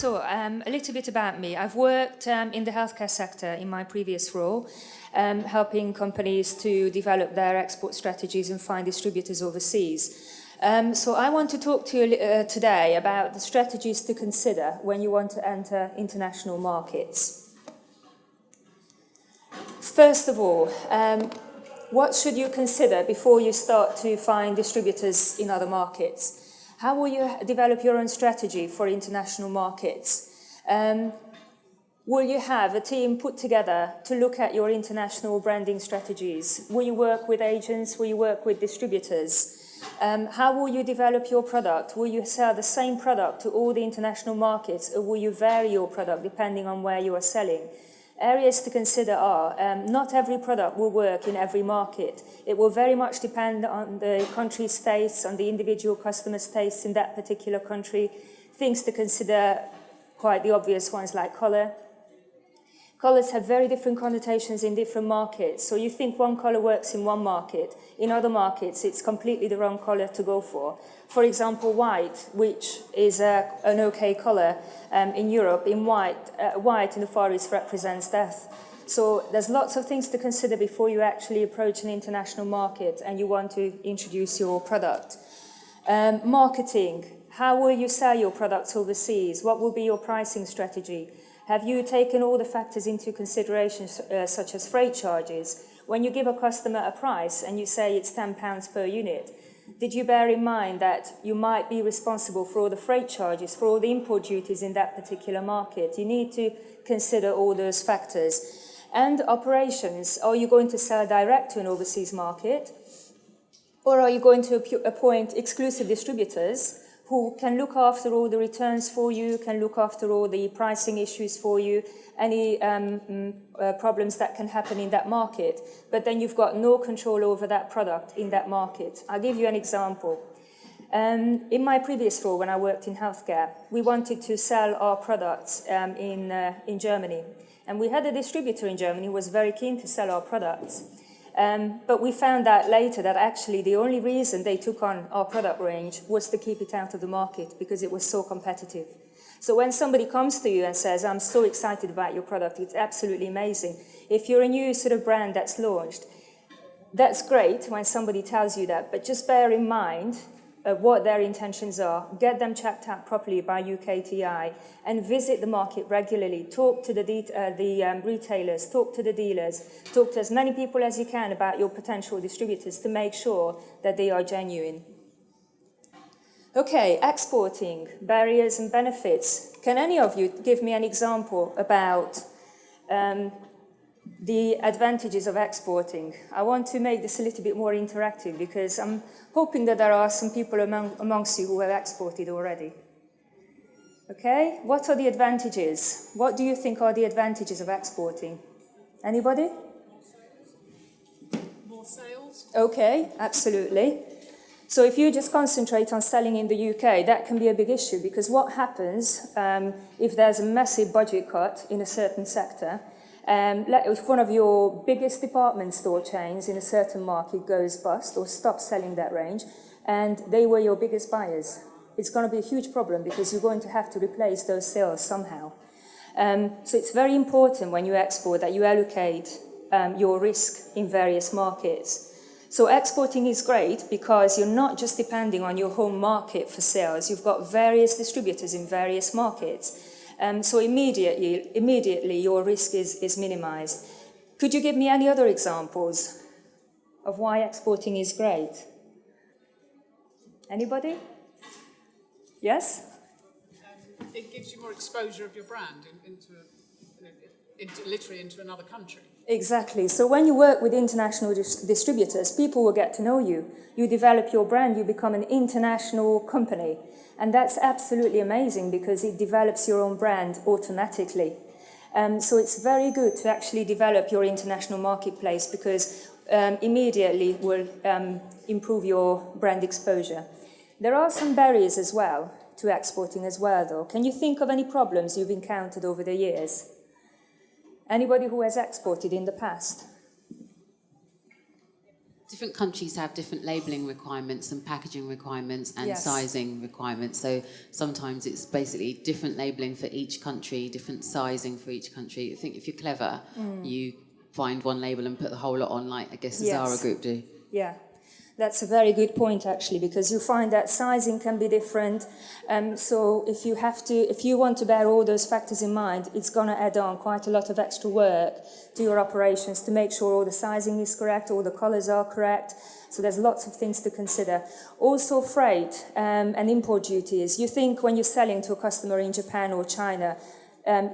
A little bit about me. I've worked in the healthcare sector in my previous role, helping companies to develop their export strategies and find distributors overseas. So I want to talk to you today about the strategies to consider when you want to enter international markets. First of all, what should you consider before you start to find distributors in other markets? How will you develop your own strategy for international markets? Will you have a team put together to look at your international branding strategies? Will you work with agents? Will you work with distributors? How will you develop your product? Will you sell the same product to all the international markets, or will you vary your product depending on where you are selling? Areas to consider are, not every product will work in every market. It will very much depend on the country's tastes, on the individual customer's tastes in that particular country. Things to consider, quite the obvious ones like colour. Colours have very different connotations in different markets. So you think one colour works in one market. In other markets, it's completely the wrong colour to go for. For example, white, which is an okay colour in Europe. In white in the Far East represents death. So there's lots of things to consider before you actually approach an international market and you want to introduce your product. Marketing. How will you sell your products overseas? What will be your pricing strategy? Have you taken all the factors into consideration, such as freight charges? When you give a customer a price and you say it's £10 per unit, did you bear in mind that you might be responsible for all the freight charges, for all the import duties in that particular market? You need to consider all those factors. And operations, are you going to sell direct to an overseas market? Or are you going to appoint exclusive distributors who can look after all the returns for you, can look after all the pricing issues for you, any problems that can happen in that market, but then you've got no control over that product in that market. I'll give you an example. In my previous role, when I worked in healthcare, we wanted to sell our products in Germany. And we had a distributor in Germany who was very keen to sell our products. But we found out later that actually the only reason they took on our product range was to keep it out of the market because it was so competitive. So when somebody comes to you and says, I'm so excited about your product, it's absolutely amazing. If you're a new sort of brand that's launched, that's great when somebody tells you that, but just bear in mind what their intentions are. Get them checked out properly by UKTI and visit the market regularly. Talk to the retailers, talk to the dealers, talk to as many people as you can about your potential distributors to make sure that they are genuine. Okay, exporting, barriers and benefits. Can any of you give me an example about the advantages of exporting? I want to make this a little bit more interactive because I'm hoping that there are some people amongst you who have exported already. Okay, what are the advantages? What do you think are the advantages of exporting? Anybody? More sales. Okay, absolutely. So if you just concentrate on selling in the UK, that can be a big issue because what happens if there's a massive budget cut in a certain sector? If one of your biggest department store chains in a certain market goes bust or stops selling that range, and they were your biggest buyers, it's going to be a huge problem because you're going to have to replace those sales somehow. So it's very important when you export that you allocate your risk in various markets. So exporting is great because you're not just depending on your home market for sales. You've got various distributors in various markets. So immediately your risk is minimized. Could you give me any other examples of why exporting is great? Anybody? Yes? It gives you more exposure of your brand literally into another country. Exactly. So when you work with international distributors, people will get to know you. You develop your brand, you become an international company. And that's absolutely amazing because it develops your own brand automatically. So it's very good to actually develop your international marketplace because immediately will improve your brand exposure. There are some barriers as well to exporting as well, though. Can you think of any problems you've encountered over the years? Anybody who has exported in the past? different countries have different labelling requirements and packaging requirements and Yes. sizing requirements. So sometimes it's basically different labelling for each country, different sizing for each country. I think if you're clever, you find one label and put the whole lot on, like I guess the Yes. Zara group do. Yeah, that's a very good point actually, because you find that sizing can be different. So if you want to bear all those factors in mind, it's going to add on quite a lot of extra work to your operations to make sure all the sizing is correct, all the colours are correct. So there's lots of things to consider. Also freight and import duties. You think when you're selling to a customer in Japan or China,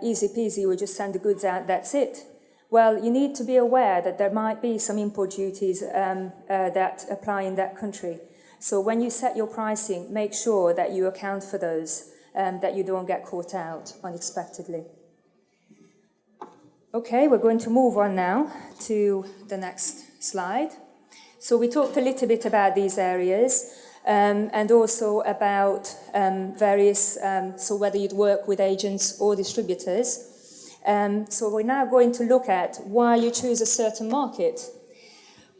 easy peasy, we just send the goods out, that's it. Well, you need to be aware that there might be some import duties that apply in that country. So when you set your pricing, make sure that you account for those, that you don't get caught out unexpectedly. Okay, we're going to move on now to the next slide. So we talked a little bit about these areas and also about various, so whether you'd work with agents or distributors. So we're now going to look at why you choose a certain market.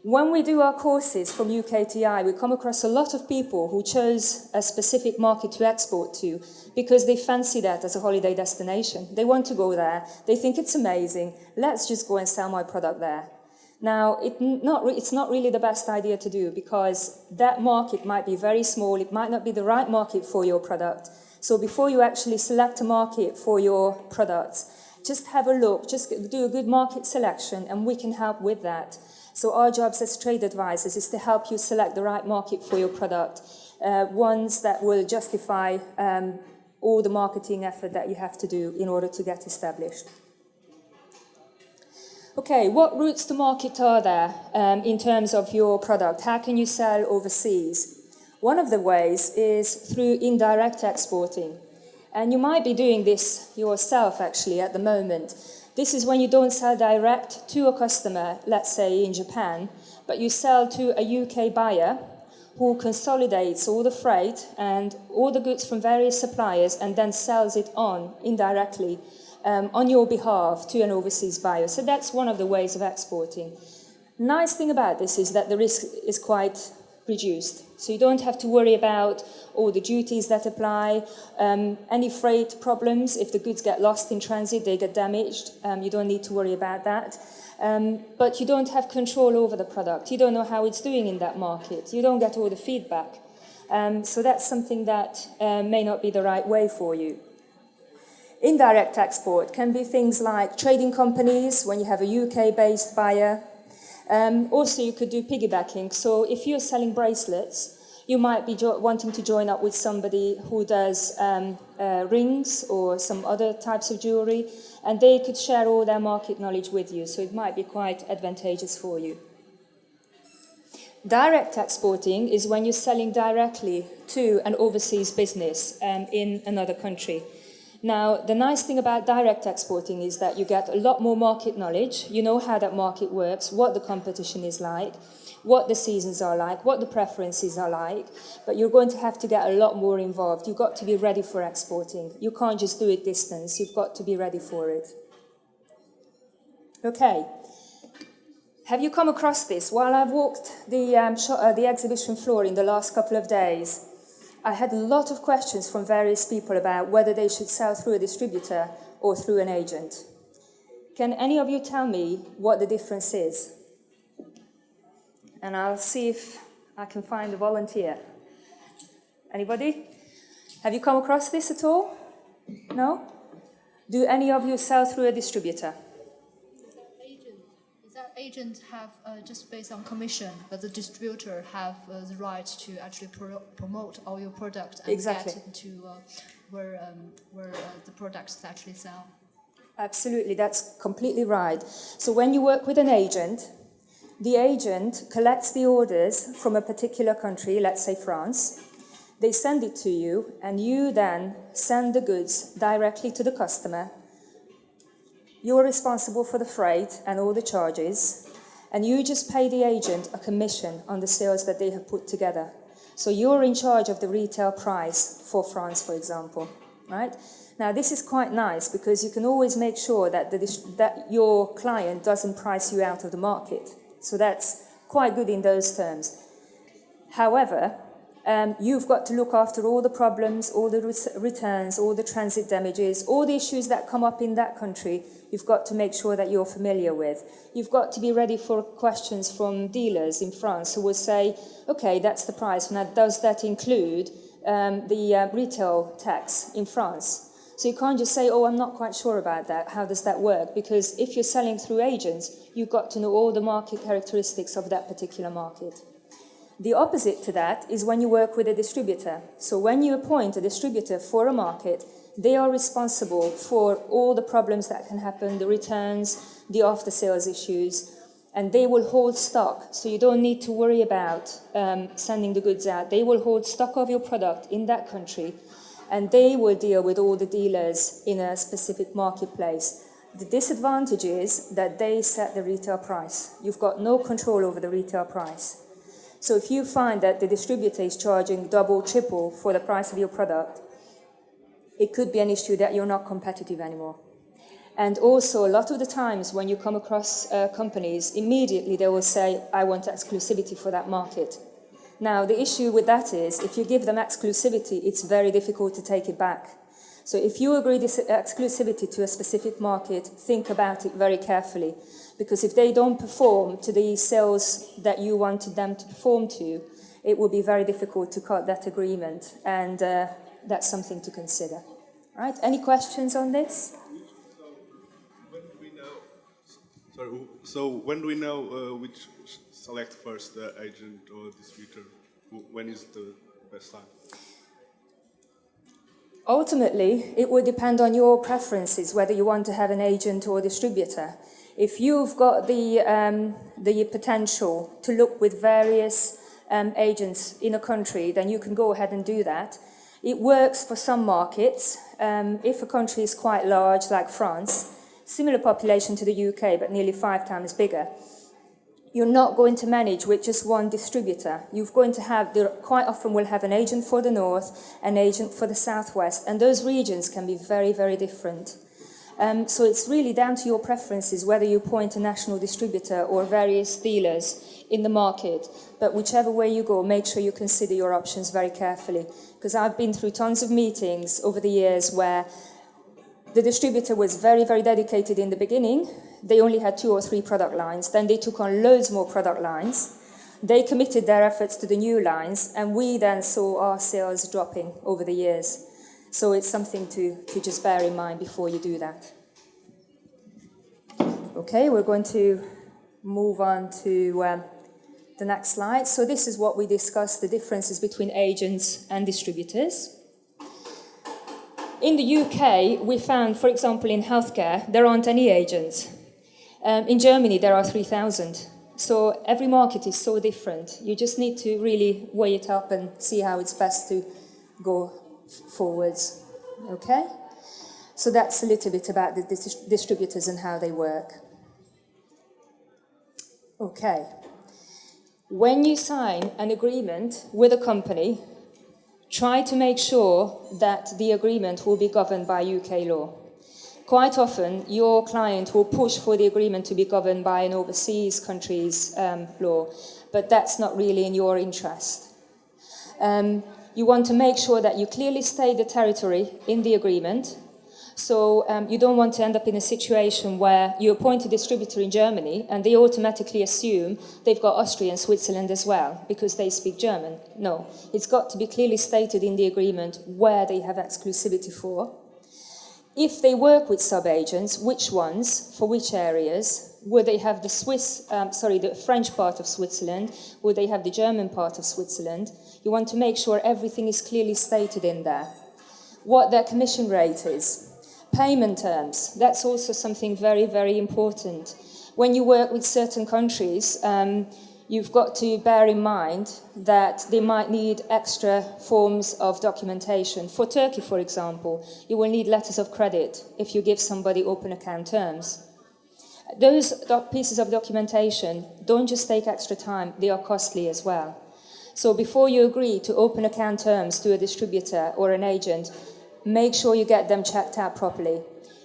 When we do our courses from UKTI, we come across a lot of people who chose a specific market to export to because they fancy that as a holiday destination. They want to go there. They think it's amazing. Let's just go and sell my product there. Now, it's not really the best idea to do because that market might be very small. It might not be the right market for your product. So before you actually select a market for your products, just have a look, just do a good market selection, and we can help with that. So our jobs as trade advisors is to help you select the right market for your product, ones that will justify all the marketing effort that you have to do in order to get established. Okay, what routes to market are there in terms of your product? How can you sell overseas? One of the ways is through indirect exporting. And you might be doing this yourself, actually, at the moment. This is when you don't sell direct to a customer, let's say in Japan, but you sell to a UK buyer who consolidates all the freight and all the goods from various suppliers and then sells it on indirectly on your behalf to an overseas buyer. So that's one of the ways of exporting. Nice thing about this is that the risk is quite reduced. So you don't have to worry about all the duties that apply, any freight problems. If the goods get lost in transit, they get damaged. You don't need to worry about that. But you don't have control over the product. You don't know how it's doing in that market. You don't get all the feedback. So that's something that may not be the right way for you. Indirect export can be things like trading companies, when you have a UK-based buyer. Also, you could do piggybacking. So if you're selling bracelets, you might be wanting to join up with somebody who does rings or some other types of jewellery, and they could share all their market knowledge with you. So it might be quite advantageous for you. Direct exporting is when you're selling directly to an overseas business in another country. Now, the nice thing about direct exporting is that you get a lot more market knowledge. You know how that market works, what the competition is like, what the seasons are like, what the preferences are like, but you're going to have to get a lot more involved. You've got to be ready for exporting. You can't just do it distance. You've got to be ready for it. Okay. Have you come across this? While I've walked the exhibition floor in the last couple of days, I had a lot of questions from various people about whether they should sell through a distributor or through an agent. Can any of you tell me what the difference is? And I'll see if I can find a volunteer. Anybody? Have you come across this at all? No? Do any of you sell through a distributor? Agent have just based on commission, but the distributor have the right to actually promote all your product and exactly. get to where the products actually sell. Absolutely, that's completely right. So when you work with an agent, the agent collects the orders from a particular country, let's say France. They send it to you, and you then send the goods directly to the customer. You're responsible for the freight and all the charges, and you just pay the agent a commission on the sales that they have put together. So you're in charge of the retail price for France, for example, right? Now, this is quite nice because you can always make sure that, that your client doesn't price you out of the market. So that's quite good in those terms. However, you've got to look after all the problems, all the returns, all the transit damages, all the issues that come up in that country. You've got to make sure that you're familiar with. You've got to be ready for questions from dealers in France who will say, okay, that's the price. Now, does that include the retail tax in France? So you can't just say, oh, I'm not quite sure about that. How does that work? Because if you're selling through agents, you've got to know all the market characteristics of that particular market. The opposite to that is when you work with a distributor. So when you appoint a distributor for a market, they are responsible for all the problems that can happen, the returns, the after-sales issues, and they will hold stock. So you don't need to worry about sending the goods out. They will hold stock of your product in that country, and they will deal with all the dealers in a specific marketplace. The disadvantage is that they set the retail price. You've got no control over the retail price. So if you find that the distributor is charging double, triple for the price of your product, it could be an issue that you're not competitive anymore. And also, a lot of the times when you come across companies, immediately they will say, I want exclusivity for that market. Now, the issue with that is, if you give them exclusivity, it's very difficult to take it back. So if you agree this exclusivity to a specific market, think about it very carefully. Because if they don't perform to the sales that you wanted them to perform to, it will be very difficult to cut that agreement. And that's something to consider. All right, any questions on this? So when do we know which select first, the agent or distributor? When is the best time? Ultimately, it will depend on your preferences, whether you want to have an agent or distributor. If you've got the potential to look with various agents in a country, then you can go ahead and do that. It works for some markets. If a country is quite large, like France, similar population to the UK, but nearly 5 times bigger, you're not going to manage with just one distributor. You're going to have, quite often will have an agent for the north, an agent for the southwest, and those regions can be very, very different. So it's really down to your preferences whether you appoint a national distributor or various dealers in the market. But whichever way you go, make sure you consider your options very carefully. Because I've been through tons of meetings over the years where the distributor was very, very dedicated in the beginning. They only had 2 or 3 product lines. Then they took on loads more product lines. They committed their efforts to the new lines, and we then saw our sales dropping over the years. So it's something to just bear in mind before you do that. Okay, we're going to move on to the next slide. So this is what we discussed, the differences between agents and distributors. In the UK, we found, for example, in healthcare, there aren't any agents. In Germany, there are 3,000. So every market is so different. You just need to really weigh it up and see how it's best to go forwards. Okay? So that's a little bit about the distributors and how they work. Okay. When you sign an agreement with a company, try to make sure that the agreement will be governed by UK law. Quite often, your client will push for the agreement to be governed by an overseas country's law, but that's not really in your interest. You want to make sure that you clearly state the territory in the agreement. So you don't want to end up in a situation where you appoint a distributor in Germany and they automatically assume they've got Austria and Switzerland as well because they speak German. No, it's got to be clearly stated in the agreement where they have exclusivity for. If they work with sub-agents, which ones, for which areas? Would they have the French part of Switzerland? Would they have the German part of Switzerland? You want to make sure everything is clearly stated in there. What their commission rate is. Payment terms, that's also something very, very important. When you work with certain countries, you've got to bear in mind that they might need extra forms of documentation. For Turkey, for example, you will need letters of credit if you give somebody open account terms. Those pieces of documentation don't just take extra time, they are costly as well. So before you agree to open account terms to a distributor or an agent, make sure you get them checked out properly.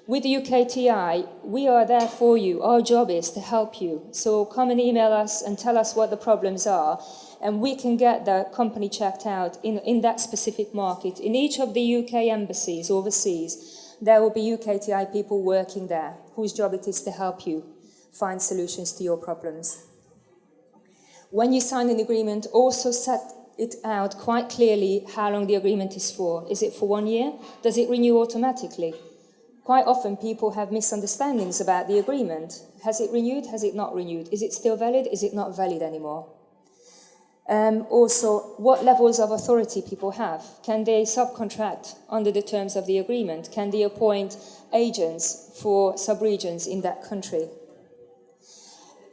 With the UKTI, we are there for you. Our job is to help you. So come and email us and tell us what the problems are, and we can get the company checked out in that specific market. In each of the UK embassies overseas, there will be UKTI people working there, whose job it is to help you find solutions to your problems. When you sign an agreement, also set it out quite clearly how long the agreement is for. Is it for 1 year? Does it renew automatically? Quite often people have misunderstandings about the agreement. Has it renewed? Has it not renewed? Is it still valid? Is it not valid anymore? Also, what levels of authority people have. Can they subcontract under the terms of the agreement? Can they appoint agents for sub-regions in that country?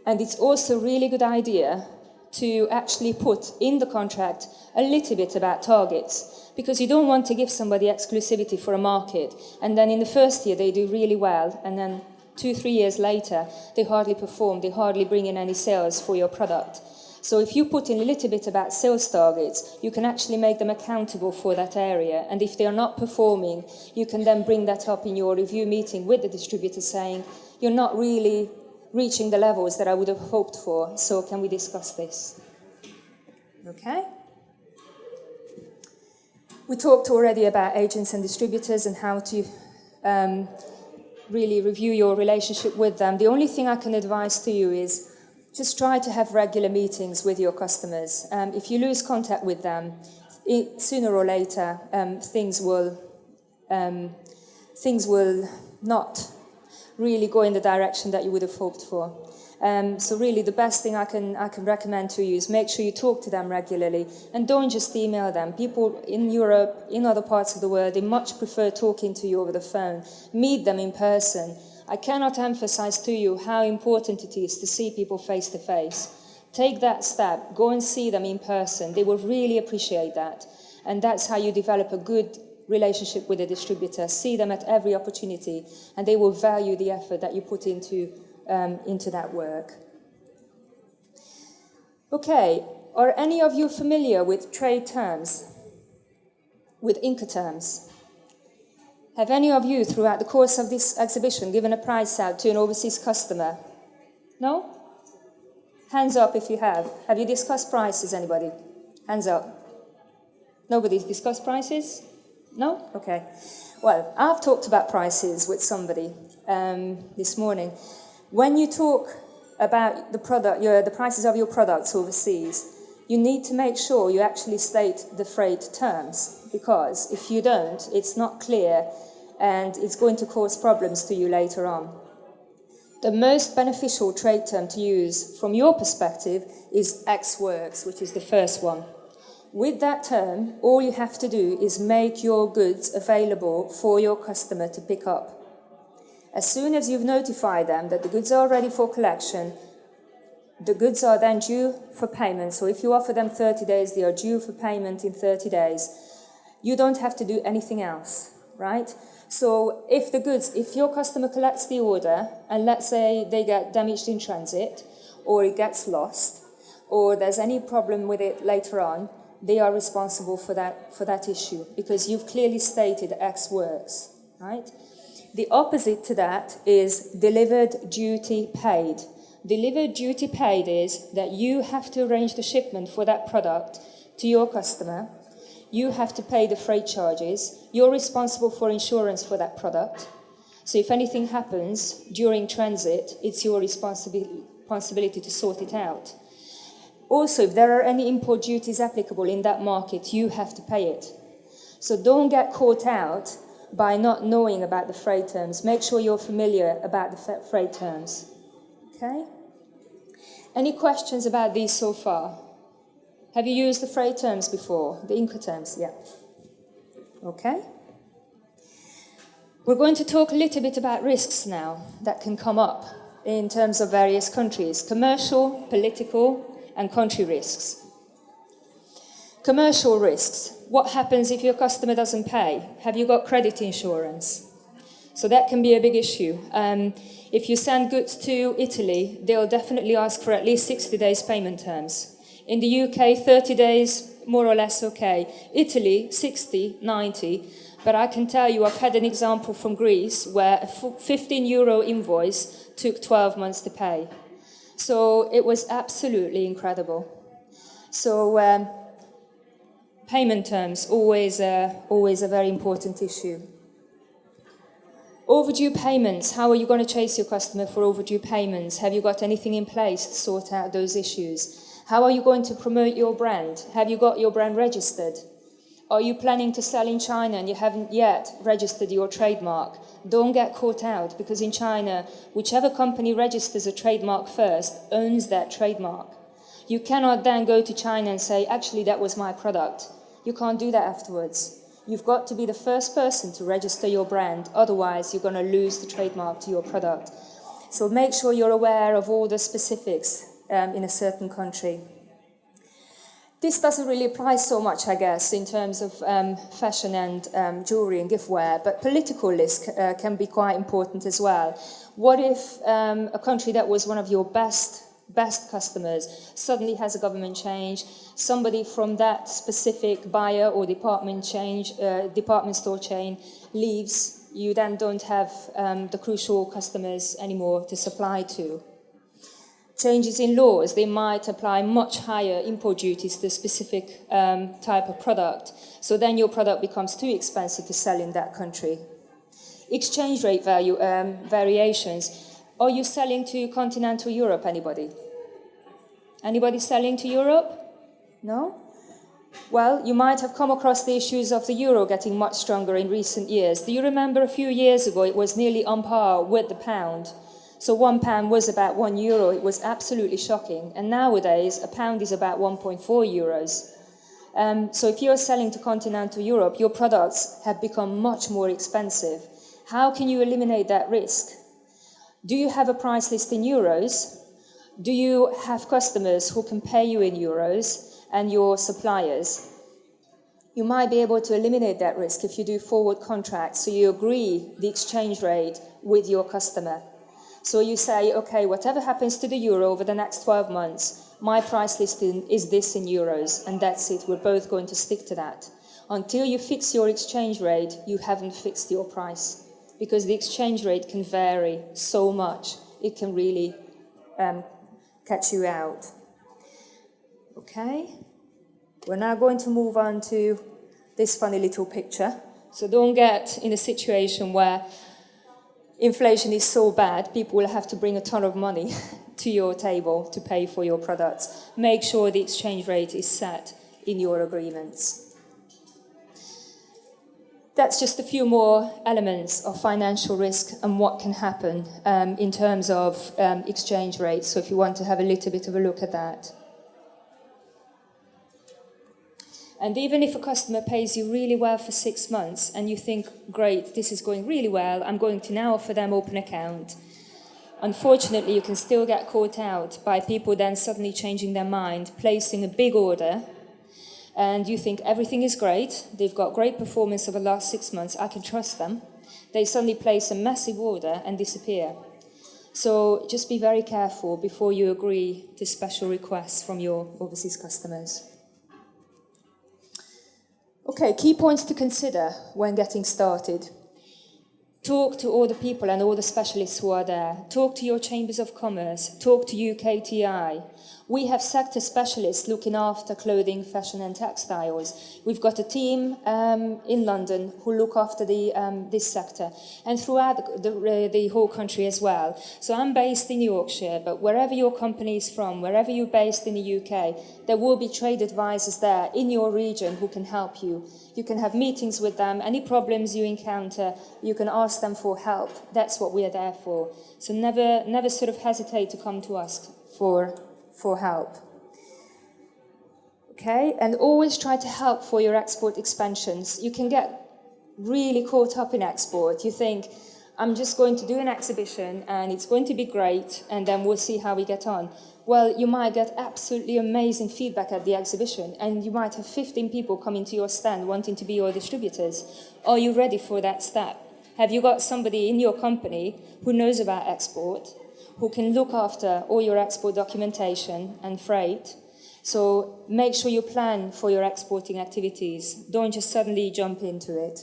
And it's also a really good idea to actually put in the contract a little bit about targets, because you don't want to give somebody exclusivity for a market, and then in the first year they do really well, and then 2-3 years later they hardly perform, they hardly bring in any sales for your product. So if you put in a little bit about sales targets, you can actually make them accountable for that area, and if they are not performing, you can then bring that up in your review meeting with the distributor saying, you're not really reaching the levels that I would have hoped for, so can we discuss this? Okay. We talked already about agents and distributors and how to really review your relationship with them. The only thing I can advise to you is just try to have regular meetings with your customers. If you lose contact with them, sooner or later things will not really go in the direction that you would have hoped for. So really the best thing I can recommend to you is make sure you talk to them regularly and don't just email them. People in Europe, in other parts of the world, they much prefer talking to you over the phone. Meet them in person. I cannot emphasize to you how important it is to see people face to face. Take that step, go and see them in person. They will really appreciate that. And that's how you develop a good relationship with a distributor. See them at every opportunity, and they will value the effort that you put into that work. Okay, are any of you familiar with trade terms, with Incoterms? Have any of you, throughout the course of this exhibition, given a price out to an overseas customer? No? Hands up if you have. Have you discussed prices, anybody? Hands up. Nobody's discussed prices? No? Okay. Well, I've talked about prices with somebody this morning. When you talk about the prices of your products overseas, you need to make sure you actually state the freight terms, because if you don't, it's not clear and it's going to cause problems to you later on. The most beneficial trade term to use from your perspective is Ex Works, which is the first one. With that term, all you have to do is make your goods available for your customer to pick up. As soon as you've notified them that the goods are ready for collection, the goods are then due for payment. So if you offer them 30 days, they are due for payment in 30 days. You don't have to do anything else, right? So if your customer collects the order, and let's say they get damaged in transit, or it gets lost, or there's any problem with it later on, they are responsible for that issue, because you've clearly stated Ex Works, right? The opposite to that is delivered duty paid. Delivered duty paid is that you have to arrange the shipment for that product to your customer. You have to pay the freight charges. You're responsible for insurance for that product. So if anything happens during transit, it's your responsibility to sort it out. Also, if there are any import duties applicable in that market, you have to pay it. So don't get caught out by not knowing about the freight terms. Make sure you're familiar about the freight terms. Okay? Any questions about these so far? Have you used the freight terms before? The Incoterms? Yeah. Okay. We're going to talk a little bit about risks now that can come up in terms of various countries. Commercial, political, and country risks. Commercial risks. What happens if your customer doesn't pay? Have you got credit insurance? So that can be a big issue. If you send goods to Italy, they'll definitely ask for at least 60 days payment terms. In the UK, 30 days, more or less okay. Italy, 60, 90. But I can tell you, I've had an example from Greece where a €15 invoice took 12 months to pay. So it was absolutely incredible. So payment terms, always a very important issue. Overdue payments, how are you going to chase your customer for overdue payments? Have you got anything in place to sort out those issues? How are you going to promote your brand? Have you got your brand registered? Are you planning to sell in China and you haven't yet registered your trademark? Don't get caught out, because in China, whichever company registers a trademark first owns that trademark. You cannot then go to China and say, actually, that was my product. You can't do that afterwards. You've got to be the first person to register your brand, otherwise you're going to lose the trademark to your product. So make sure you're aware of all the specifics in a certain country. This doesn't really apply so much, I guess, in terms of fashion and jewellery and giftware, but political risk can be quite important as well. What if a country that was one of your best customers suddenly has a government change, somebody from that specific buyer or department store chain leaves, you then don't have the crucial customers anymore to supply to. Changes in laws, they might apply much higher import duties to a specific type of product, so then your product becomes too expensive to sell in that country. Exchange rate variations. Are you selling to continental Europe, anybody? Anybody selling to Europe? No? Well, you might have come across the issues of the euro getting much stronger in recent years. Do you remember a few years ago it was nearly on par with the pound? So £1 was about €1. It was absolutely shocking. And nowadays, a pound is about 1.4 euros. So if you're selling to continental Europe, your products have become much more expensive. How can you eliminate that risk? Do you have a price list in euros? Do you have customers who can pay you in euros and your suppliers? You might be able to eliminate that risk if you do forward contracts, so you agree the exchange rate with your customer. So you say, okay, whatever happens to the euro over the next 12 months, my price list is this in euros, and that's it. We're both going to stick to that. Until you fix your exchange rate, you haven't fixed your price, because the exchange rate can vary so much. It can really catch you out. Okay, we're now going to move on to this funny little picture. So don't get in a situation where inflation is so bad, people will have to bring a ton of money to your table to pay for your products. Make sure the exchange rate is set in your agreements. That's just a few more elements of financial risk and what can happen in terms of exchange rates. So if you want to have a little bit of a look at that. And even if a customer pays you really well for 6 months and you think, great, this is going really well, I'm going to now offer them open account. Unfortunately, you can still get caught out by people then suddenly changing their mind, placing a big order, and you think everything is great, they've got great performance over the last 6 months, I can trust them. They suddenly place a massive order and disappear. So just be very careful before you agree to special requests from your overseas customers. Okay, key points to consider when getting started. Talk to all the people and all the specialists who are there. Talk to your chambers of commerce. Talk to UKTI. We have sector specialists looking after clothing, fashion and textiles. We've got a team in London who look after this sector and throughout the whole country as well. So I'm based in Yorkshire, but wherever your company is from, wherever you're based in the UK, there will be trade advisors there in your region who can help you. You can have meetings with them. Any problems you encounter, you can ask them for help. That's what we are there for. So never sort of hesitate to come to us for help. Okay, and always try to help for your export expansions. You can get really caught up in export. You think, I'm just going to do an exhibition and it's going to be great and then we'll see how we get on. Well, you might get absolutely amazing feedback at the exhibition and you might have 15 people coming to your stand wanting to be your distributors. Are you ready for that step? Have you got somebody in your company who knows about export, who can look after all your export documentation and freight? So make sure you plan for your exporting activities. Don't just suddenly jump into it.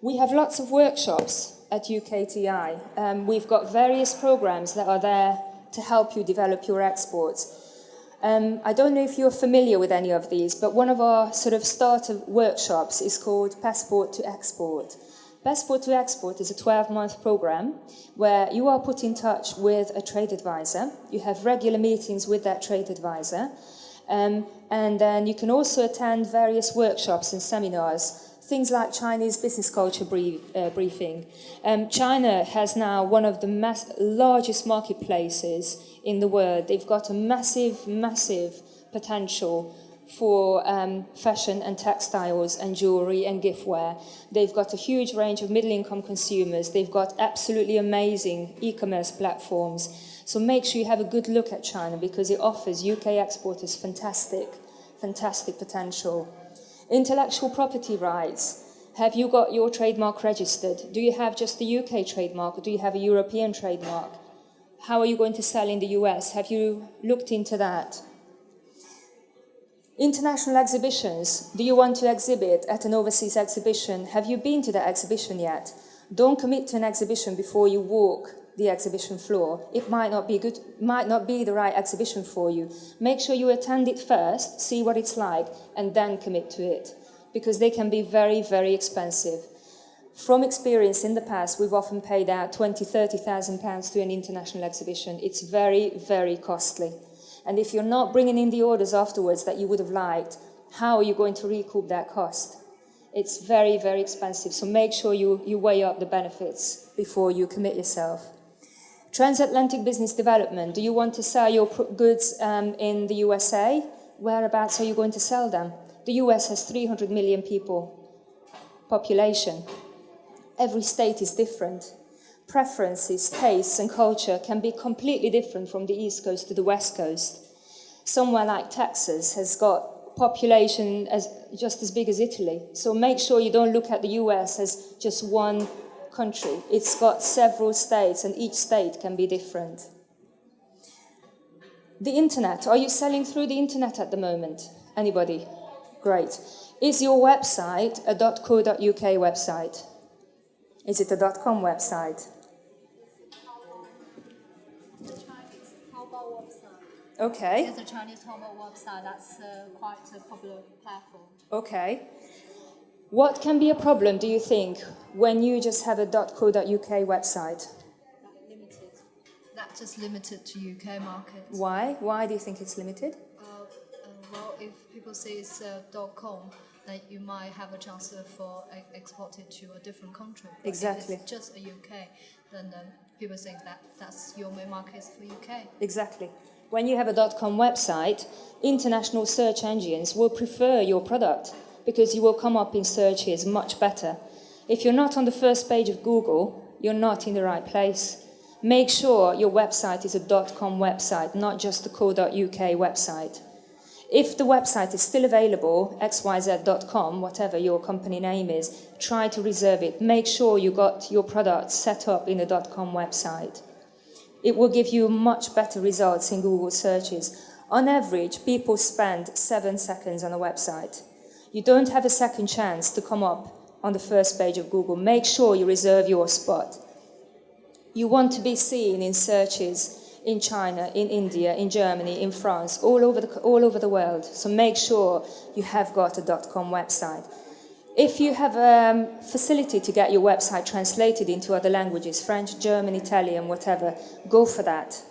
We have lots of workshops at UKTI. We've got various programs that are there to help you develop your exports. I don't know if you're familiar with any of these, but one of our sort of starter workshops is called Passport to Export. Passport to Export is a 12-month program where you are put in touch with a trade advisor. You have regular meetings with that trade advisor. And then you can also attend various workshops and seminars, things like Chinese business culture briefing. China has now one of the largest marketplaces in the world. They've got a massive potential for fashion and textiles and jewellery and giftware. They've got a huge range of middle-income consumers. They've got absolutely amazing e-commerce platforms. So make sure you have a good look at China because it offers UK exporters fantastic potential. Intellectual property rights. Have you got your trademark registered? Do you have just the UK trademark or do you have a European trademark? How are you going to sell in the US? Have you looked into that? International exhibitions. Do you want to exhibit at an overseas exhibition? Have you been to that exhibition yet? Don't commit to an exhibition before you walk the exhibition floor. It might not be good, might not be the right exhibition for you. Make sure you attend it first, see what it's like, and then commit to it, because they can be very expensive. From experience in the past, we've often paid out £20,000–30,000 to an international exhibition. It's very costly. And if you're not bringing in the orders afterwards that you would have liked, how are you going to recoup that cost? It's very expensive, so make sure you weigh up the benefits before you commit yourself. Transatlantic business development. Do you want to sell your goods in the USA? Whereabouts are you going to sell them? The US has 300 million people population. Every state is different. Preferences, tastes and culture can be completely different from the East Coast to the West Coast. Somewhere like Texas has got population just as big as Italy. So make sure you don't look at the US as just one country. It's got several states and each state can be different. The internet. Are you selling through the internet at the moment? Anybody? Great. Is your website a .co.uk website? Is it a .com website? Okay. It's a Chinese Taobao website. That's quite a popular platform. Okay. What can be a problem, do you think, when you just have a .co.uk website? That's just limited to UK market. Why? Why do you think it's limited? Well, if people say it's .com, then you might have a chance for export it to a different country. But Exactly. if it's just a UK, then people think that that's your main market for UK. Exactly. When you have a .com website, international search engines will prefer your product because you will come up in searches much better. If you're not on the first page of Google, you're not in the right place. Make sure your website is a .com website, not just a .co.uk website. If the website is still available, xyz.com, whatever your company name is, try to reserve it. Make sure you got your product set up in a .com website. It will give you much better results in Google searches. On average, people spend 7 seconds on a website. You don't have a second chance to come up on the first page of Google. Make sure you reserve your spot. You want to be seen in searches in China, in India, in Germany, in France, all over the world. So make sure you have got a .com website. If you have a facility to get your website translated into other languages, French, German, Italian, whatever, go for that.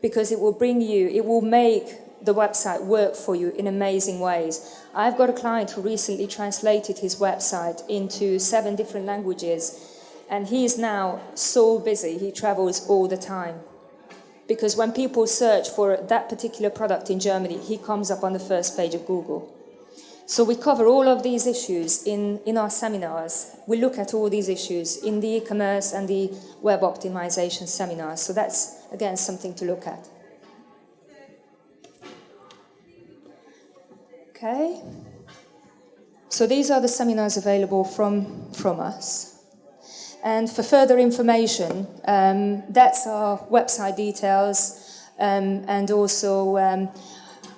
Because it will make the website work for you in amazing ways. I've got a client who recently translated his website into 7 different languages, and he is now so busy, he travels all the time. Because when people search for that particular product in Germany, he comes up on the first page of Google. So we cover all of these issues in our seminars. We look at all these issues in the e-commerce and the web optimization seminars. So that's, again, something to look at. Okay. So these are the seminars available from us. And for further information, that's our website details, and also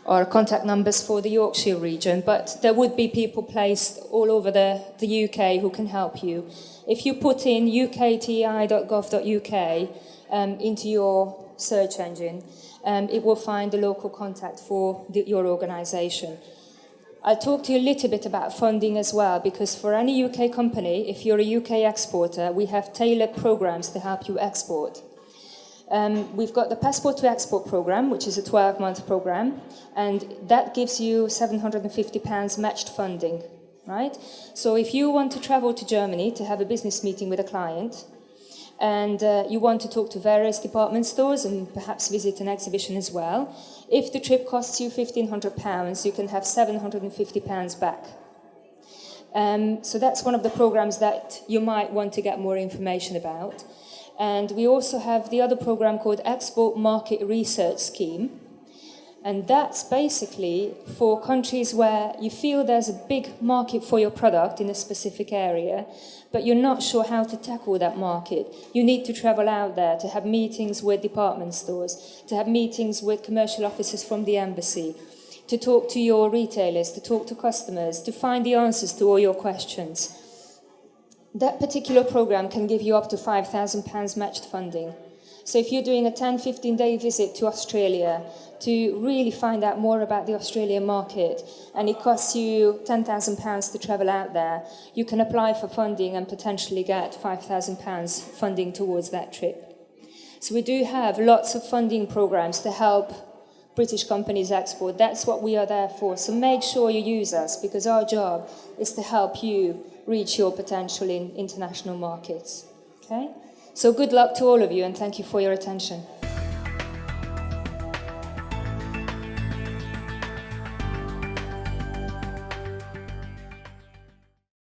are contact numbers for the Yorkshire region, but there would be people placed all over the UK who can help you. If you put in ukti.gov.uk into your search engine, it will find the local contact for your organisation. I'll talk to you a little bit about funding as well, because for any UK company, if you're a UK exporter, we have tailored programs to help you export. We've got the Passport to Export program, which is a 12-month program, and that gives you £750 matched funding, right? So if you want to travel to Germany to have a business meeting with a client, and you want to talk to various department stores and perhaps visit an exhibition as well, if the trip costs you £1,500, you can have £750 back. So that's one of the programs that you might want to get more information about. And we also have the other program called Export Market Research Scheme. And that's basically for countries where you feel there's a big market for your product in a specific area, but you're not sure how to tackle that market. You need to travel out there to have meetings with department stores, to have meetings with commercial officers from the embassy, to talk to your retailers, to talk to customers, to find the answers to all your questions. That particular program can give you up to £5,000 matched funding. So if you're doing a 10-15-day visit to Australia to really find out more about the Australian market, and it costs you £10,000 to travel out there, you can apply for funding and potentially get £5,000 funding towards that trip. So we do have lots of funding programs to help British companies export. That's what we are there for. So make sure you use us, because our job is to help you reach your potential in international markets. Okay? So good luck to all of you, and thank you for your attention.